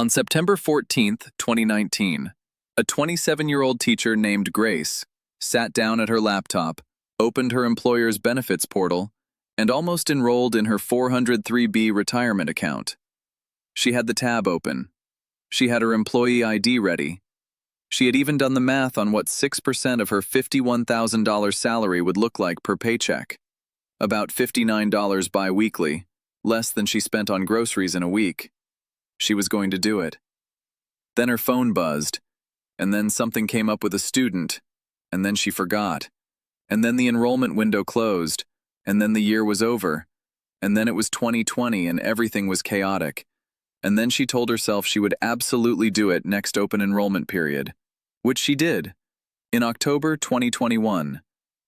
On September 14th, 2019, a 27-year-old teacher named Grace sat down at her laptop, opened her employer's benefits portal, and almost enrolled in her 403B retirement account. She had the tab open. She had her employee ID ready. She had even done the math on what 6% of her $51,000 salary would look like per paycheck. About $59 bi-weekly, less than she spent on groceries in a week. She was going to do it. Then her phone buzzed, and then something came up with a student, and then she forgot. And then the enrollment window closed, and then the year was over, and then it was 2020 and everything was chaotic. And then she told herself she would absolutely do it next open enrollment period, which she did. In October 2021,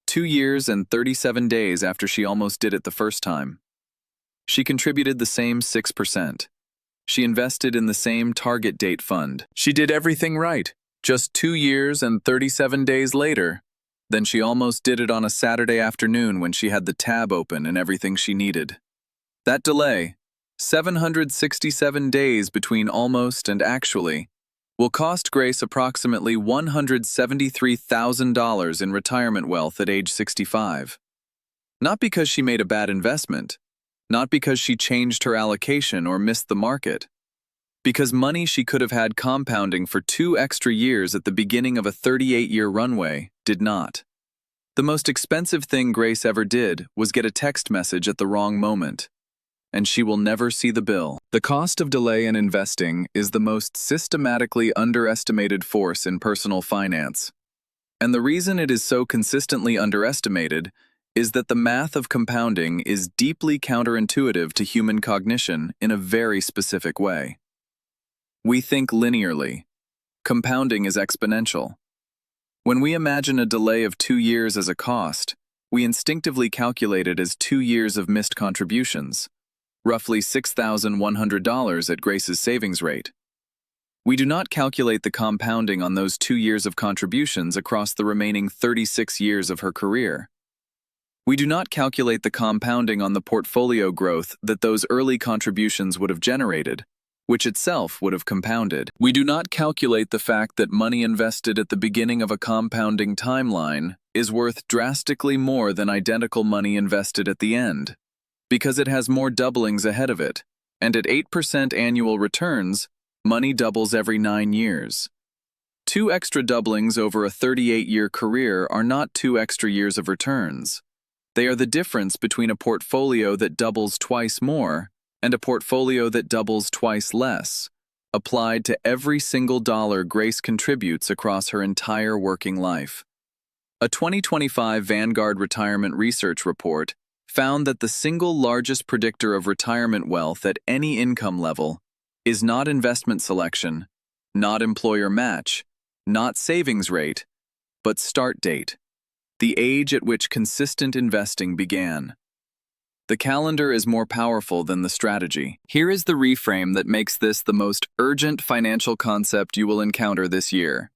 2 years and 37 days after she almost did it the first time. She contributed the same 6%. She invested in the same target date fund. She did everything right. Just 2 years and 37 days later, then she almost did it on a Saturday afternoon when she had the tab open and everything she needed. That delay, 767 days between almost and actually, will cost Grace approximately $173,000 in retirement wealth at age 65. Not because she made a bad investment, not because she changed her allocation or missed the market, because money she could have had compounding for 2 extra years at the beginning of a 38-year runway did not. The most expensive thing Grace ever did was get a text message at the wrong moment, and she will never see the bill. The cost of delay in investing is the most systematically underestimated force in personal finance. And the reason it is so consistently underestimated is that the math of compounding is deeply counterintuitive to human cognition in a very specific way. We think linearly. Compounding is exponential. When we imagine a delay of 2 years as a cost, we instinctively calculate it as 2 years of missed contributions, roughly $6,100 at Grace's savings rate. We do not calculate the compounding on those 2 years of contributions across the remaining 36 years of her career. We do not calculate the compounding on the portfolio growth that those early contributions would have generated, which itself would have compounded. We do not calculate the fact that money invested at the beginning of a compounding timeline is worth drastically more than identical money invested at the end, because it has more doublings ahead of it, and at 8% annual returns, money doubles every 9 years. 2 extra doublings over a 38-year career are not 2 extra years of returns. They are the difference between a portfolio that doubles twice more and a portfolio that doubles twice less, applied to every single dollar Grace contributes across her entire working life. A 2025 Vanguard Retirement Research report found that the single largest predictor of retirement wealth at any income level is not investment selection, not employer match, not savings rate, but start date, the age at which consistent investing began. The calendar is more powerful than the strategy. Here is the reframe that makes this the most urgent financial concept you will encounter this year.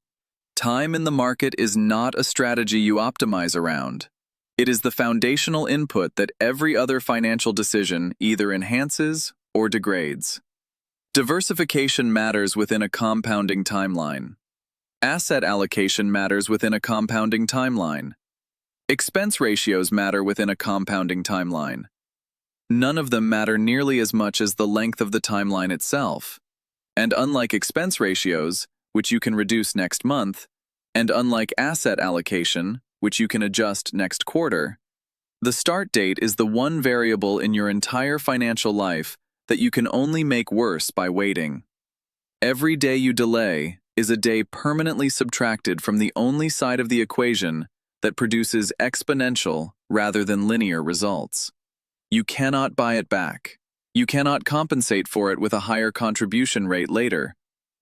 Time in the market is not a strategy you optimize around. It is the foundational input that every other financial decision either enhances or degrades. Diversification matters within a compounding timeline. Asset allocation matters within a compounding timeline. Expense ratios matter within a compounding timeline. None of them matter nearly as much as the length of the timeline itself. And unlike expense ratios, which you can reduce next month, and unlike asset allocation, which you can adjust next quarter, the start date is the one variable in your entire financial life that you can only make worse by waiting. Every day you delay is a day permanently subtracted from the only side of the equation that produces exponential rather than linear results. You cannot buy it back. You cannot compensate for it with a higher contribution rate later,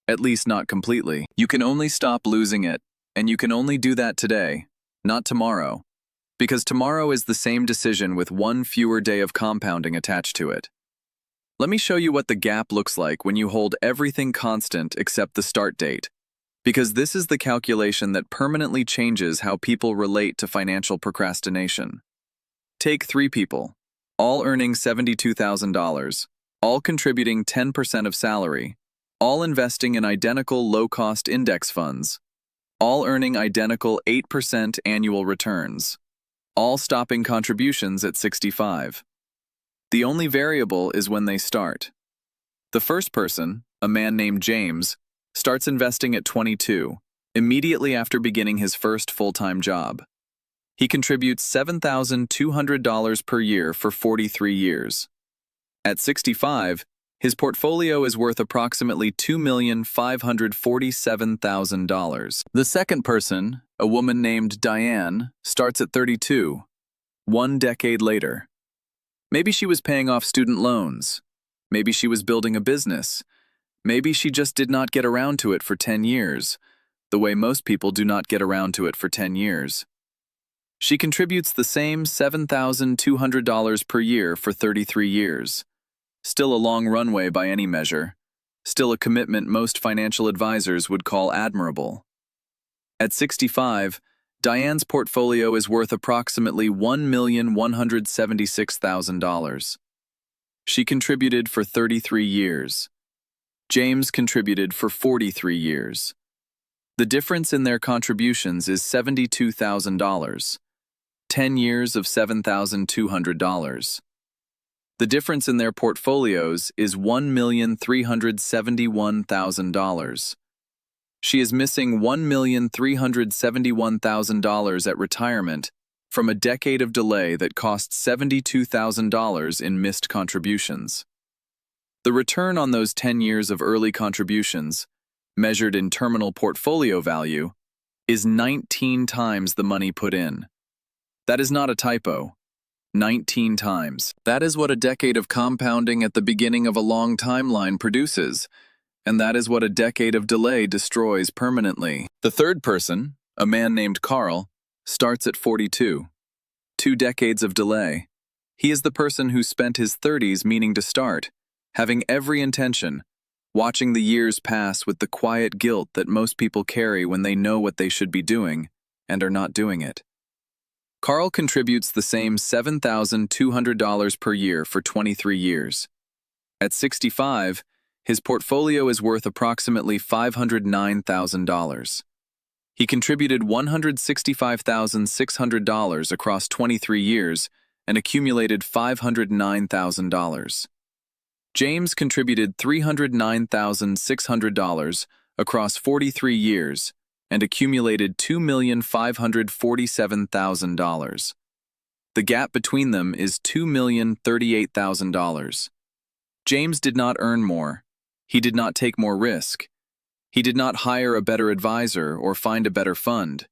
at least not completely. You can only stop losing it, and you can only do that today, not tomorrow, because tomorrow is the same decision with one fewer day of compounding attached to it. Let me show you what the gap looks like when you hold everything constant except the start date, because this is the calculation that permanently changes how people relate to financial procrastination. Take 3 people, all earning $72,000, all contributing 10% of salary, all investing in identical low-cost index funds, all earning identical 8% annual returns, all stopping contributions at 65. The only variable is when they start. The first person, a man named James, starts investing at 22, immediately after beginning his first full-time job. He contributes $7,200 per year for 43 years. At 65, his portfolio is worth approximately $2,547,000. The second person, a woman named Diane, starts at 32, 1 decade later. Maybe she was paying off student loans. Maybe she was building a business. Maybe she just did not get around to it for 10 years, the way most people do not get around to it for 10 years. She contributes the same $7,200 per year for 33 years. Still a long runway by any measure. Still a commitment most financial advisors would call admirable. At 65, Diane's portfolio is worth approximately $1,176,000. She contributed for 33 years. James contributed for 43 years. The difference in their contributions is $72,000. 10 years of $7,200. The difference in their portfolios is $1,371,000. She is missing $1,371,000 at retirement from a decade of delay that cost $72,000 in missed contributions. The return on those 10 years of early contributions, measured in terminal portfolio value, is 19 times the money put in. That is not a typo. 19 times. That is what a decade of compounding at the beginning of a long timeline produces, and that is what a decade of delay destroys permanently. The third person, a man named Carl, starts at 42. 2 decades of delay. He is the person who spent his 30s meaning to start, having every intention, watching the years pass with the quiet guilt that most people carry when they know what they should be doing and are not doing it. Carl contributes the same $7,200 per year for 23 years. At 65, his portfolio is worth approximately $509,000. He contributed $165,600 across 23 years and accumulated $509,000. James contributed $309,600 across 43 years and accumulated $2,547,000. The gap between them is $2,038,000. James did not earn more. He did not take more risk. He did not hire a better advisor or find a better fund.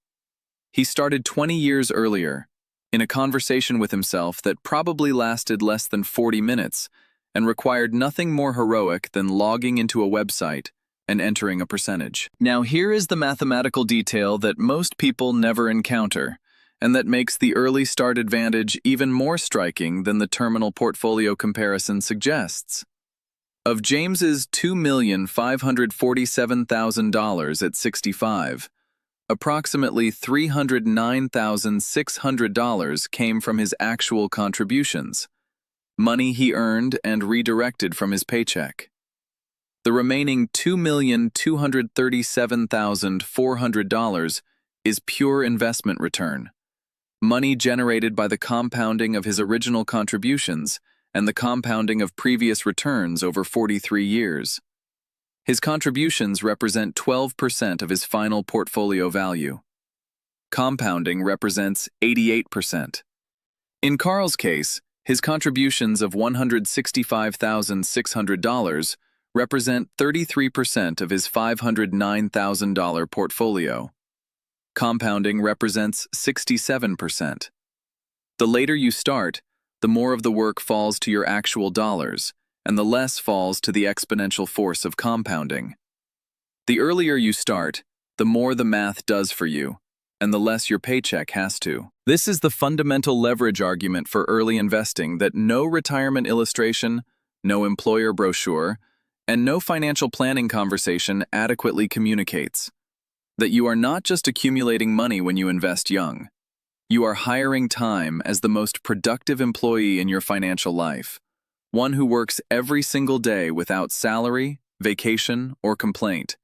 He started 20 years earlier, in a conversation with himself that probably lasted less than 40 minutes and required nothing more heroic than logging into a website and entering a percentage. Now here is the mathematical detail that most people never encounter, and that makes the early start advantage even more striking than the terminal portfolio comparison suggests. Of James's $2,547,000 at 65, approximately $309,600 came from his actual contributions, money he earned and redirected from his paycheck. The remaining $2,237,400 is pure investment return, money generated by the compounding of his original contributions and the compounding of previous returns over 43 years. His contributions represent 12% of his final portfolio value. Compounding represents 88%. In Carl's case, his contributions of $165,600 represent 33% of his $509,000 portfolio. Compounding represents 67%. The later you start, the more of the work falls to your actual dollars, and the less falls to the exponential force of compounding. The earlier you start, the more the math does for you, and the less your paycheck has to. This is the fundamental leverage argument for early investing that no retirement illustration, no employer brochure, and no financial planning conversation adequately communicates. That you are not just accumulating money when you invest young. You are hiring time as the most productive employee in your financial life, one who works every single day without salary, vacation, or complaint,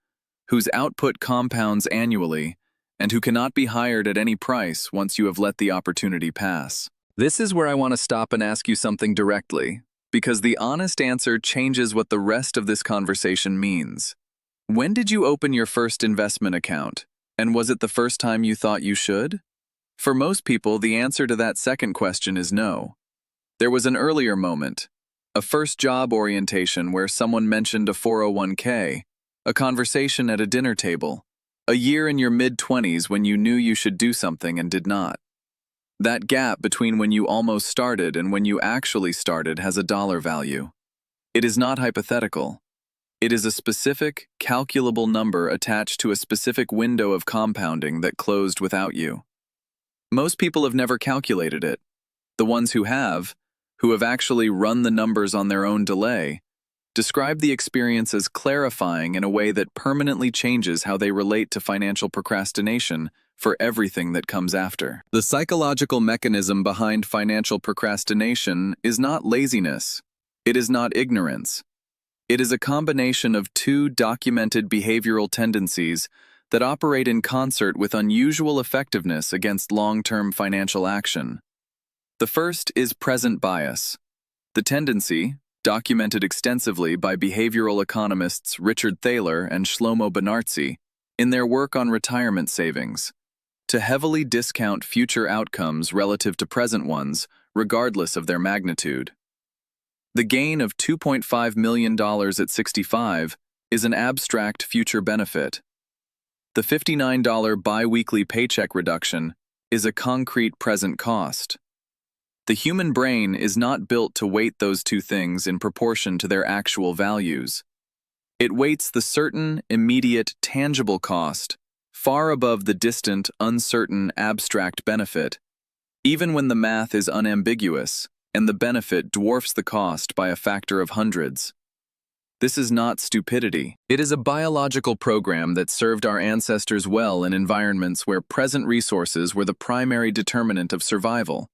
whose output compounds annually, and who cannot be hired at any price once you have let the opportunity pass. This is where I want to stop and ask you something directly, because the honest answer changes what the rest of this conversation means. When did you open your first investment account, and was it the first time you thought you should? For most people, the answer to that second question is no. There was an earlier moment, a first job orientation where someone mentioned a 401k, a conversation at a dinner table, a year in your mid-20s when you knew you should do something and did not. That gap between when you almost started and when you actually started has a dollar value. It is not hypothetical. It is a specific, calculable number attached to a specific window of compounding that closed without you. Most people have never calculated it. The ones who have actually run the numbers on their own delay, describe the experience as clarifying in a way that permanently changes how they relate to financial procrastination for everything that comes after. The psychological mechanism behind financial procrastination is not laziness. It is not ignorance. It is a combination of two documented behavioral tendencies that operate in concert with unusual effectiveness against long-term financial action. The first is present bias. The tendency, documented extensively by behavioral economists Richard Thaler and Shlomo Benartzi in their work on retirement savings, to heavily discount future outcomes relative to present ones, regardless of their magnitude. The gain of $2.5 million at 65 is an abstract future benefit. The $59 biweekly paycheck reduction is a concrete present cost. The human brain is not built to weight those two things in proportion to their actual values. It weights the certain, immediate, tangible cost far above the distant, uncertain, abstract benefit, even when the math is unambiguous and the benefit dwarfs the cost by a factor of hundreds. This is not stupidity. It is a biological program that served our ancestors well in environments where present resources were the primary determinant of survival,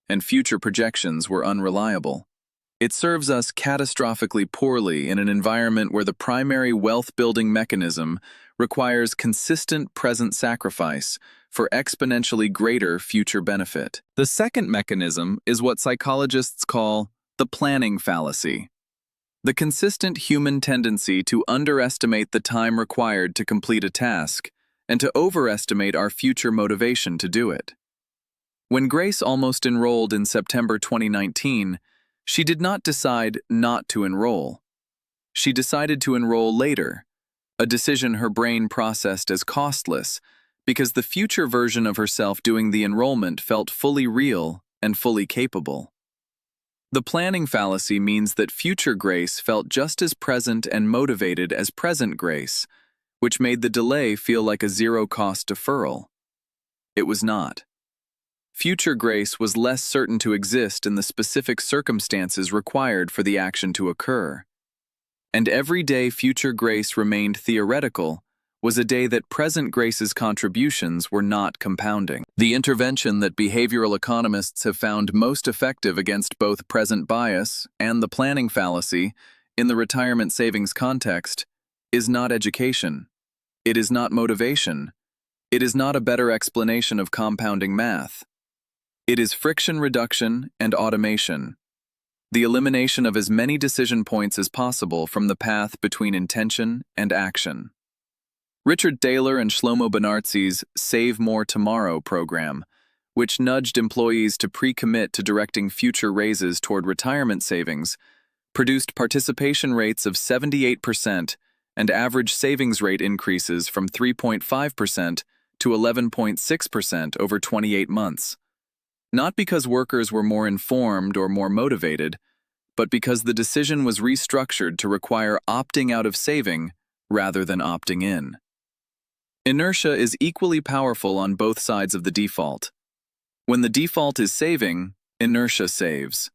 and future projections were unreliable. It serves us catastrophically poorly in an environment where the primary wealth-building mechanism requires consistent present sacrifice for exponentially greater future benefit. The second mechanism is what psychologists call the planning fallacy. The consistent human tendency to underestimate the time required to complete a task and to overestimate our future motivation to do it. When Grace almost enrolled in September 2019, she did not decide not to enroll. She decided to enroll later, a decision her brain processed as costless because the future version of herself doing the enrollment felt fully real and fully capable. The planning fallacy means that future Grace felt just as present and motivated as present Grace, which made the delay feel like a zero-cost deferral. It was not. Future Grace was less certain to exist in the specific circumstances required for the action to occur. And every day future Grace remained theoretical was a day that present Grace's contributions were not compounding. The intervention that behavioral economists have found most effective against both present bias and the planning fallacy in the retirement savings context is not education. It is not motivation. It is not a better explanation of compounding math. It is friction reduction and automation. The elimination of as many decision points as possible from the path between intention and action. Richard Thaler and Shlomo Benartzi's Save More Tomorrow program, which nudged employees to pre-commit to directing future raises toward retirement savings, produced participation rates of 78% and average savings rate increases from 3.5% to 11.6% over 28 months. Not because workers were more informed or more motivated, but because the decision was restructured to require opting out of saving rather than opting in. Inertia is equally powerful on both sides of the default. When the default is saving, inertia saves.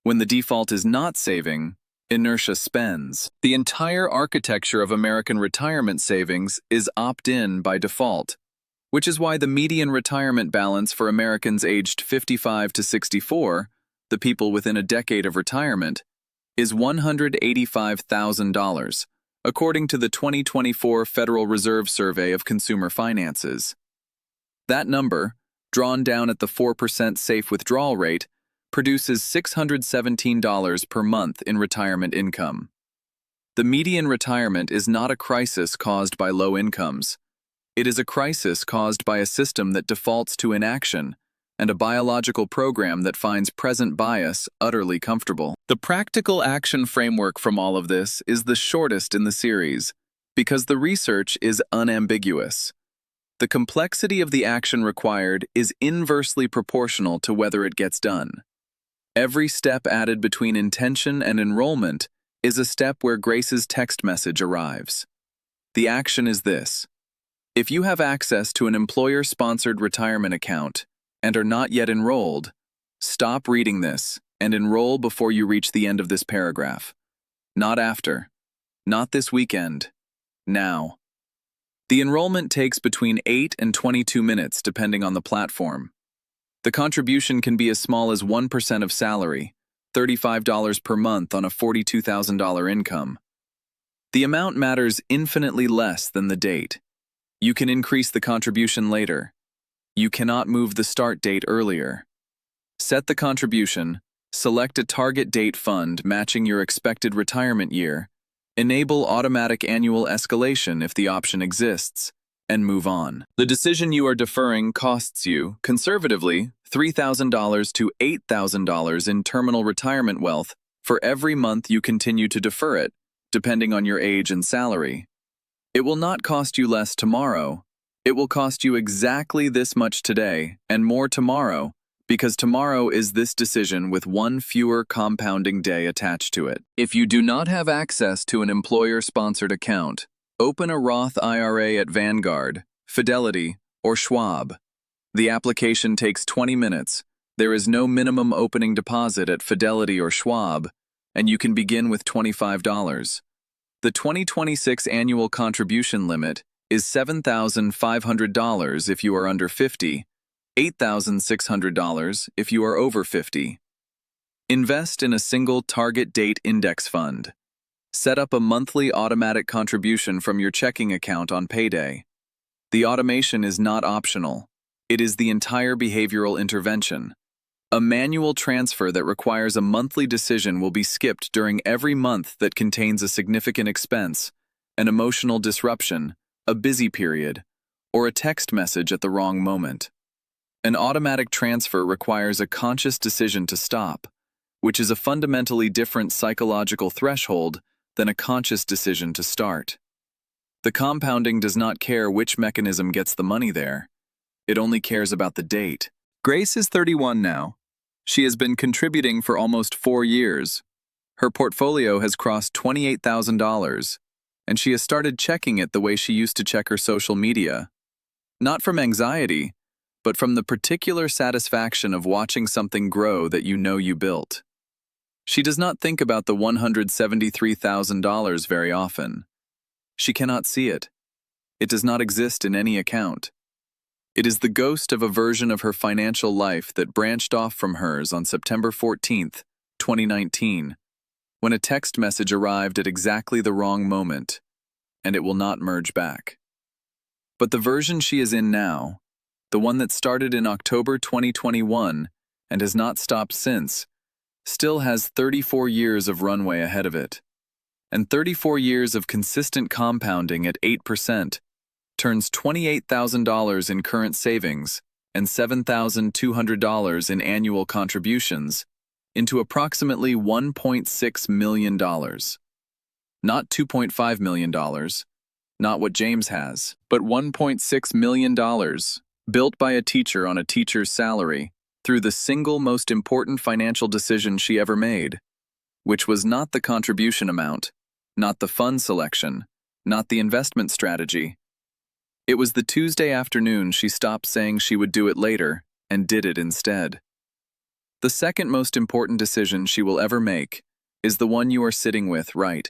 When the default is not saving, inertia spends. The entire architecture of American retirement savings is opt-in by default, which is why the median retirement balance for Americans aged 55 to 64, the people within a decade of retirement, is $185,000, according to the 2024 Federal Reserve Survey of Consumer Finances. That number, drawn down at the 4% safe withdrawal rate, produces $617 per month in retirement income. The median retirement is not a crisis caused by low incomes. It is a crisis caused by a system that defaults to inaction and a biological program that finds present bias utterly comfortable. The practical action framework from all of this is the shortest in the series, because the research is unambiguous. The complexity of the action required is inversely proportional to whether it gets done. Every step added between intention and enrollment is a step where Grace's text message arrives. The action is this: if you have access to an employer-sponsored retirement account and are not yet enrolled, stop reading this and enroll before you reach the end of this paragraph. Not after. Not this weekend. Now. The enrollment takes between 8 and 22 minutes depending on the platform. The contribution can be as small as 1% of salary, $35 per month on a $42,000 income. The amount matters infinitely less than the date. You can increase the contribution later. You cannot move the start date earlier. Set the contribution, select a target date fund matching your expected retirement year, enable automatic annual escalation if the option exists, and move on. The decision you are deferring costs you, conservatively, $3,000 to $8,000 in terminal retirement wealth for every month you continue to defer it, depending on your age and salary. It will not cost you less tomorrow. It will cost you exactly this much today and more tomorrow, because tomorrow is this decision with one fewer compounding day attached to it. If you do not have access to an employer-sponsored account, open a Roth IRA at Vanguard, Fidelity, or Schwab. The application takes 20 minutes. There is no minimum opening deposit at Fidelity or Schwab, and you can begin with $25. The 2026 annual contribution limit is $7,500 if you are under 50, $8,600 if you are over 50. Invest in a single target date index fund. Set up a monthly automatic contribution from your checking account on payday. The automation is not optional. It is the entire behavioral intervention. A manual transfer that requires a monthly decision will be skipped during every month that contains a significant expense, an emotional disruption, a busy period, or a text message at the wrong moment. An automatic transfer requires a conscious decision to stop, which is a fundamentally different psychological threshold than a conscious decision to start. The compounding does not care which mechanism gets the money there. It only cares about the date. Grace is 31 now. She has been contributing for almost 4 years. Her portfolio has crossed $28,000, and she has started checking it the way she used to check her social media. Not from anxiety, but from the particular satisfaction of watching something grow that you know you built. She does not think about the $173,000 very often. She cannot see it. It does not exist in any account. It is the ghost of a version of her financial life that branched off from hers on September 14, 2019, when a text message arrived at exactly the wrong moment, and it will not merge back. But the version she is in now, the one that started in October 2021 and has not stopped since, still has 34 years of runway ahead of it. And 34 years of consistent compounding at 8% turns $28,000 in current savings and $7,200 in annual contributions into approximately $1.6 million. Not $2.5 million, not what James has, but $1.6 million, built by a teacher on a teacher's salary through the single most important financial decision she ever made, which was not the contribution amount, not the fund selection, not the investment strategy. It was the Tuesday afternoon she stopped saying she would do it later and did it instead. The second most important decision she will ever make is the one you are sitting with right